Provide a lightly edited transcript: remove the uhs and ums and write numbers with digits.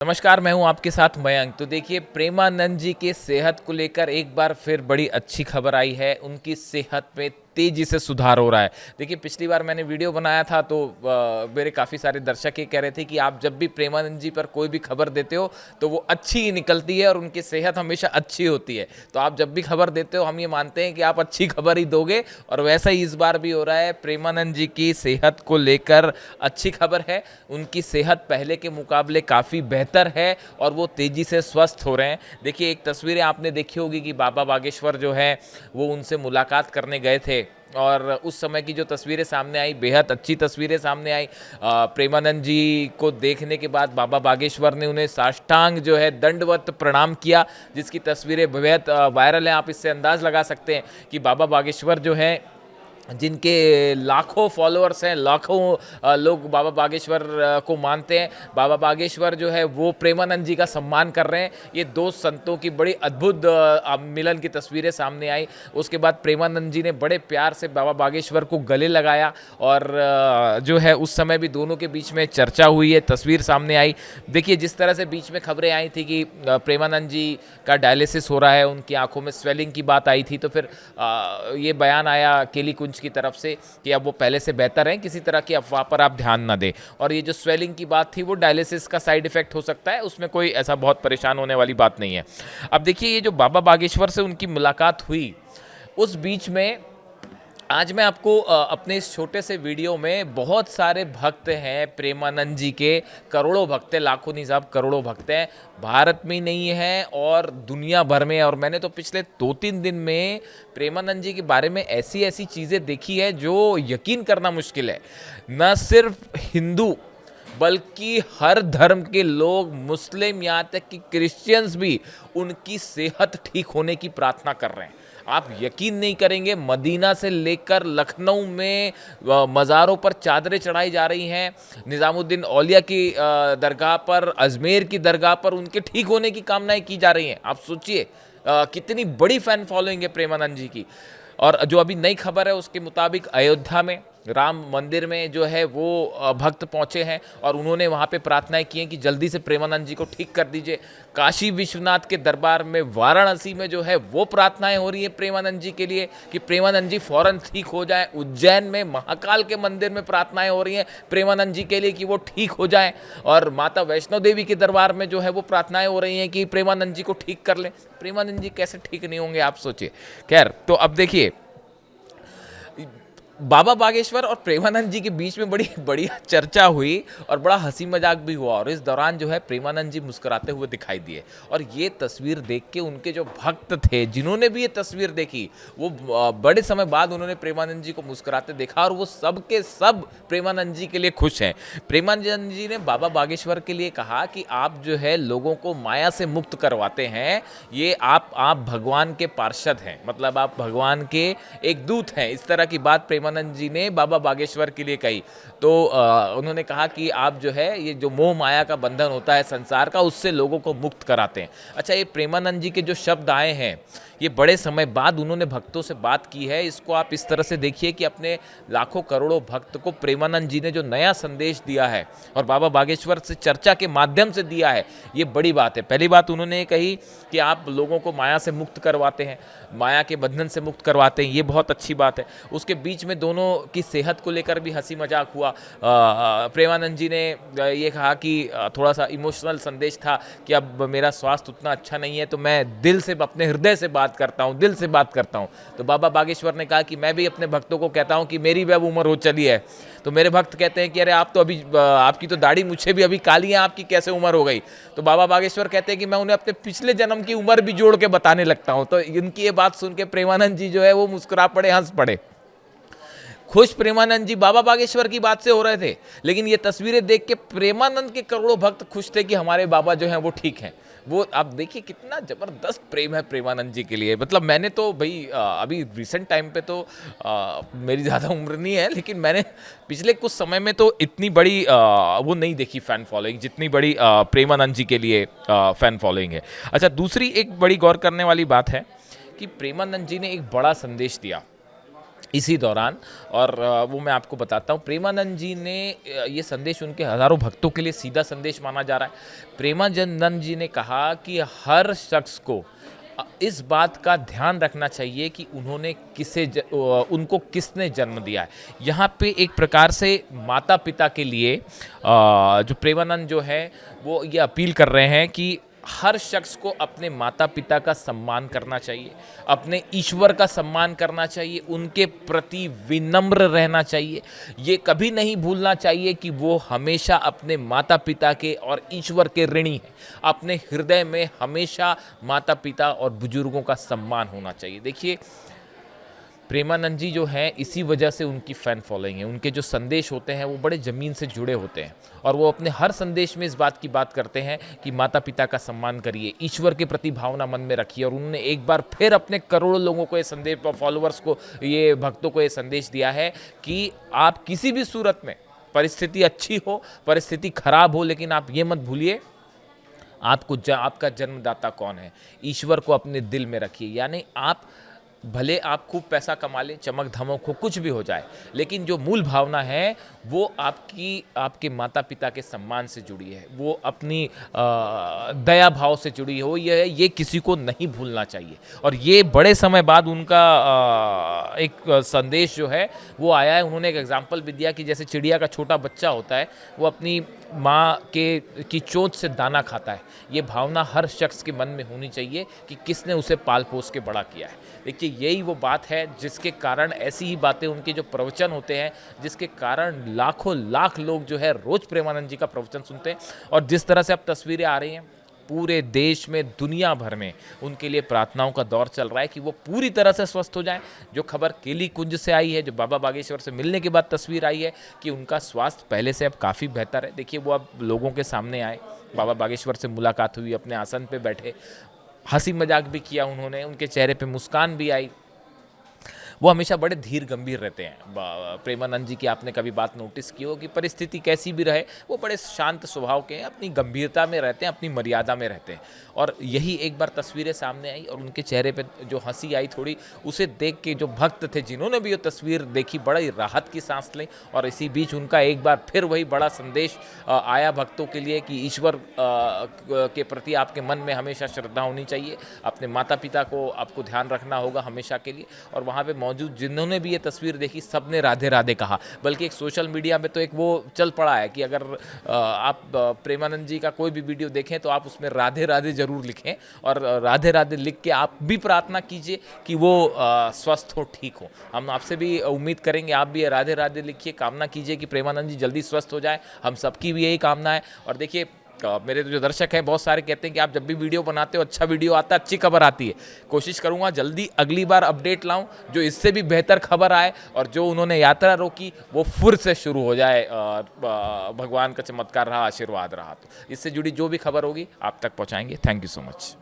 नमस्कार, मैं हूं आपके साथ मयंक। तो देखिए, प्रेमानंद जी के सेहत को लेकर एक बार फिर बड़ी अच्छी खबर आई है। उनकी सेहत में तेज़ी से सुधार हो रहा है। देखिए, पिछली बार मैंने वीडियो बनाया था तो मेरे काफ़ी सारे दर्शक ये कह रहे थे कि आप जब भी प्रेमानंद जी पर कोई भी खबर देते हो तो वो अच्छी ही निकलती है और उनकी सेहत हमेशा अच्छी होती है। तो आप जब भी खबर देते हो हम ये मानते हैं कि आप अच्छी खबर ही दोगे, और वैसा ही इस बार भी हो रहा है। प्रेमानंद जी की सेहत को लेकर अच्छी खबर है। उनकी सेहत पहले के मुकाबले काफ़ी बेहतर है और वो तेज़ी से स्वस्थ हो रहे हैं। देखिए, एक तस्वीरें आपने देखी होगी कि बाबा बागेश्वर जो है वो उनसे मुलाकात करने गए थे, और उस समय की जो तस्वीरें सामने आई, बेहद अच्छी तस्वीरें सामने आई। प्रेमानंद जी को देखने के बाद बाबा बागेश्वर ने उन्हें साष्टांग जो है दंडवत प्रणाम किया, जिसकी तस्वीरें बेहद वायरल हैं। आप इससे अंदाज़ लगा सकते हैं कि बाबा बागेश्वर जो हैं, जिनके लाखों फॉलोअर्स हैं, लाखों लोग बाबा बागेश्वर को मानते हैं। बाबा बागेश्वर जो है वो प्रेमानंद जी का सम्मान कर रहे हैं। ये दो संतों की बड़ी अद्भुत मिलन की तस्वीरें सामने आई। उसके बाद प्रेमानंद जी ने बड़े प्यार से बाबा बागेश्वर को गले लगाया, और जो है उस समय भी दोनों के बीच में चर्चा हुई है, तस्वीर सामने आई। देखिए, जिस तरह से बीच में खबरें आई थी कि प्रेमानंद जी का डायलिसिस हो रहा है, उनकी आंखों में स्वेलिंग की बात आई थी, तो फिर ये बयान आया केली कुंज की तरफ से कि अब वो पहले से बेहतर हैं, किसी तरह की अफवाह पर आप ध्यान ना दें। और ये जो स्वेलिंग की बात थी वो डायलिसिस का साइड इफेक्ट हो सकता है, उसमें कोई ऐसा बहुत परेशान होने वाली बात नहीं है। अब देखिए, ये जो बाबा बागेश्वर से उनकी मुलाकात हुई, उस बीच में आज मैं आपको अपने इस छोटे से वीडियो में, बहुत सारे भक्त हैं प्रेमानंद जी के, करोड़ों भक्त हैं, लाखों नहीं साहब करोड़ों भक्त हैं, भारत में ही नहीं है और दुनिया भर में। और मैंने तो पिछले 2-3 दिन में प्रेमानंद जी के बारे में ऐसी ऐसी चीज़ें देखी है जो यकीन करना मुश्किल है। न सिर्फ हिंदू बल्कि हर धर्म के लोग, मुस्लिम यहाँ तक कि क्रिश्चियंस भी उनकी सेहत ठीक होने की प्रार्थना कर रहे हैं। आप यकीन नहीं करेंगे, मदीना से लेकर लखनऊ में मज़ारों पर चादरें चढ़ाई जा रही हैं। निज़ामुद्दीन औलिया की दरगाह पर, अजमेर की दरगाह पर उनके ठीक होने की कामनाएं की जा रही हैं। आप सोचिए कितनी बड़ी फ़ैन फॉलोइंग है प्रेमानंद जी की। और जो अभी नई खबर है उसके मुताबिक अयोध्या में राम मंदिर में जो है वो भक्त पहुंचे हैं, और उन्होंने वहां पे प्रार्थनाएं की हैं कि जल्दी से प्रेमानंद जी को ठीक कर दीजिए। काशी विश्वनाथ के दरबार में, वाराणसी में जो है वो प्रार्थनाएं हो रही हैं प्रेमानंद जी के लिए कि प्रेमानंद जी फौरन ठीक हो जाएं। उज्जैन में महाकाल के मंदिर में प्रार्थनाएं हो रही हैं प्रेमानंद जी के लिए कि वो ठीक हो जाएं। और माता वैष्णो देवी के दरबार में जो है वो प्रार्थनाएं हो रही हैं कि प्रेमानंद जी को ठीक कर लें। प्रेमानंद जी कैसे ठीक नहीं होंगे, आप सोचिए। खैर, तो अब देखिए, बाबा बागेश्वर और प्रेमानंद जी के बीच में बड़ी बढ़िया चर्चा हुई और बड़ा हंसी मजाक भी हुआ, और इस दौरान जो है प्रेमानंद जी मुस्कुराते हुए दिखाई दिए। और ये तस्वीर देख के उनके जो भक्त थे, जिन्होंने भी ये तस्वीर देखी, वो बड़े समय बाद उन्होंने प्रेमानंद जी को मुस्कुराते देखा, और वो सब के सब प्रेमानंद जी के लिए खुश हैं। प्रेमानंद जी ने बाबा बागेश्वर के लिए कहा कि आप जो है लोगों को माया से मुक्त करवाते हैं, ये आप भगवान के पार्षद हैं, मतलब आप भगवान के एक दूत हैं। इस तरह की बात प्रेमानंद जी ने बाबा बागेश्वर के लिए कही। तो उन्होंने कहा कि आप जो है ये जो मोह माया का बंधन होता है संसार का, उससे लोगों को मुक्त कराते हैं। अच्छा, ये प्रेमानंद जी के जो शब्द आए हैं, ये बड़े समय बाद उन्होंने भक्तों से बात की है। इसको आप इस तरह से देखिए कि अपने लाखों करोड़ों भक्त को प्रेमानंद जी ने जो नया संदेश दिया है और बाबा बागेश्वर से चर्चा के माध्यम से दिया है, ये बड़ी बात है। पहली बात उन्होंने ये कही कि आप लोगों को माया से मुक्त करवाते हैं, माया के बंधन से मुक्त करवाते हैं, ये बहुत अच्छी बात है। उसके बीच में दोनों की सेहत को लेकर भी हंसी मजाक हुआ। प्रेमानंद जी ने ये कहा कि थोड़ा सा इमोशनल संदेश था कि अब मेरा स्वास्थ्य उतना अच्छा नहीं है, तो मैं दिल से, अपने हृदय से बात करता हूँ, दिल से बात करता हूँ। तो बाबा बागेश्वर ने कहा कि मैं भी अपने भक्तों को कहता हूँ कि मेरी भी अब उम्र हो चली है। तो मेरे भक्त कहते हैं कि अरे आप तो अभी, आपकी तो दाढ़ी मुझे भी अभी काली है, आपकी कैसे उम्र हो गई? तो बाबा बागेश्वर कहते हैं कि मैं उन्हें अपने पिछले जन्म की उम्र भी जोड़ के बताने लगता हूँ। तो इनकी ये बात सुन के प्रेमानंद जी जो है वो मुस्कुरा पड़े, हंस पड़े। खुश प्रेमानंद जी बाबा बागेश्वर की बात से हो रहे थे, लेकिन ये तस्वीरें देख के प्रेमानंद के करोड़ों भक्त खुश थे कि हमारे बाबा जो हैं वो ठीक हैं। वो आप देखिए कितना ज़बरदस्त प्रेम है प्रेमानंद जी के लिए। मतलब मैंने तो भाई अभी रिसेंट टाइम पे तो मेरी ज़्यादा उम्र नहीं है, लेकिन मैंने पिछले कुछ समय में तो इतनी बड़ी वो नहीं देखी फ़ैन फॉलोइंग, जितनी बड़ी प्रेमानंद जी के लिए फ़ैन फॉलोइंग है। अच्छा, दूसरी एक बड़ी गौर करने वाली बात है कि प्रेमानंद जी ने एक बड़ा संदेश दिया। इसी दौरान। और वो मैं आपको बताता हूँ, प्रेमानंद जी ने ये संदेश उनके हज़ारों भक्तों के लिए सीधा संदेश माना जा रहा है। प्रेमानंद जी ने कहा कि हर शख्स को इस बात का ध्यान रखना चाहिए कि उन्होंने उनको किसने जन्म दिया है। यहाँ पे एक प्रकार से माता पिता के लिए जो प्रेमानंद जो है वो ये अपील कर रहे हैं कि हर शख्स को अपने माता पिता का सम्मान करना चाहिए, अपने ईश्वर का सम्मान करना चाहिए, उनके प्रति विनम्र रहना चाहिए। ये कभी नहीं भूलना चाहिए कि वो हमेशा अपने माता पिता के और ईश्वर के ऋणी हैं। अपने हृदय में हमेशा माता पिता और बुजुर्गों का सम्मान होना चाहिए। देखिए, प्रेमानंद जी जो हैं, इसी वजह से उनकी फ़ैन फॉलोइंग है। उनके जो संदेश होते हैं वो बड़े ज़मीन से जुड़े होते हैं, और वो अपने हर संदेश में इस बात की बात करते हैं कि माता पिता का सम्मान करिए, ईश्वर के प्रति भावना मन में रखिए। और उन्होंने एक बार फिर अपने करोड़ों लोगों को ये संदेश, फॉलोअर्स को, ये भक्तों को ये संदेश दिया है कि आप किसी भी सूरत में, परिस्थिति अच्छी हो, परिस्थिति खराब हो, लेकिन आप ये मत भूलिए आपका जन्मदाता कौन है। ईश्वर को अपने दिल में रखिए। यानी आप भले आप खूब पैसा कमा लें, चमक धमक हो, कुछ भी हो जाए, लेकिन जो मूल भावना है वो आपके माता पिता के सम्मान से जुड़ी है, वो अपनी दया भाव से जुड़ी हो। ये किसी को नहीं भूलना चाहिए। और ये बड़े समय बाद उनका एक संदेश जो है वो आया है। उन्होंने एक एग्जाम्पल भी दिया कि जैसे चिड़िया का छोटा बच्चा होता है, वो अपनी माँ की चोंच से दाना खाता है। ये भावना हर शख्स के मन में होनी चाहिए कि किसने उसे पाल पोस के बड़ा किया है। देखिए, यही वो बात है जिसके कारण ऐसी ही बातें, उनके जो प्रवचन होते हैं, जिसके कारण लाखों लाख लोग जो है रोज़ प्रेमानंद जी का प्रवचन सुनते हैं। और जिस तरह से अब तस्वीरें आ रही हैं, पूरे देश में, दुनिया भर में उनके लिए प्रार्थनाओं का दौर चल रहा है कि वो पूरी तरह से स्वस्थ हो जाएं। जो खबर केली कुंज से आई है, जो बाबा बागेश्वर से मिलने के बाद तस्वीर आई है कि उनका स्वास्थ्य पहले से अब काफ़ी बेहतर है। देखिए, वो अब लोगों के सामने आए, बाबा बागेश्वर से मुलाकात हुई, अपने आसन पे बैठे, हंसी मजाक भी किया उन्होंने, उनके चेहरे पे मुस्कान भी आई। वो हमेशा बड़े धीर गंभीर रहते हैं। प्रेमानंद जी की आपने कभी बात नोटिस की हो कि परिस्थिति कैसी भी रहे, वो बड़े शांत स्वभाव के हैं, अपनी गंभीरता में रहते हैं, अपनी मर्यादा में रहते हैं। और यही एक बार तस्वीरें सामने आई और उनके चेहरे पे जो हंसी आई थोड़ी, उसे देख के जो भक्त थे जिन्होंने भी ये तस्वीर देखी, बड़ी राहत की सांस ली। और इसी बीच उनका एक बार फिर वही बड़ा संदेश आया भक्तों के लिए कि ईश्वर के प्रति आपके मन में हमेशा श्रद्धा होनी चाहिए, अपने माता पिता को आपको ध्यान रखना होगा हमेशा के लिए। और वहाँ पे मौजूद जिन्होंने भी ये तस्वीर देखी, सब ने राधे राधे कहा। बल्कि एक सोशल मीडिया में तो एक वो चल पड़ा है कि अगर आप प्रेमानंद जी का कोई भी वीडियो देखें तो आप उसमें राधे राधे ज़रूर लिखें, और राधे राधे लिख के आप भी प्रार्थना कीजिए कि वो स्वस्थ हो, ठीक हो। हम आपसे भी उम्मीद करेंगे आप भी राधे राधे लिखिए, कामना कीजिए कि प्रेमानंद जी जल्दी स्वस्थ हो जाए। हम सबकी भी यही कामना है। और देखिए, मेरे जो दर्शक हैं बहुत सारे कहते हैं कि आप जब भी वीडियो बनाते हो अच्छा वीडियो आता है, अच्छी खबर आती है। कोशिश करूंगा जल्दी अगली बार अपडेट लाऊं जो इससे भी बेहतर खबर आए, और जो उन्होंने यात्रा रोकी वो फिर से शुरू हो जाए। भगवान का चमत्कार रहा, आशीर्वाद रहा, तो इससे जुड़ी जो भी खबर होगी आप तक पहुंचाएंगे। Thank you so much.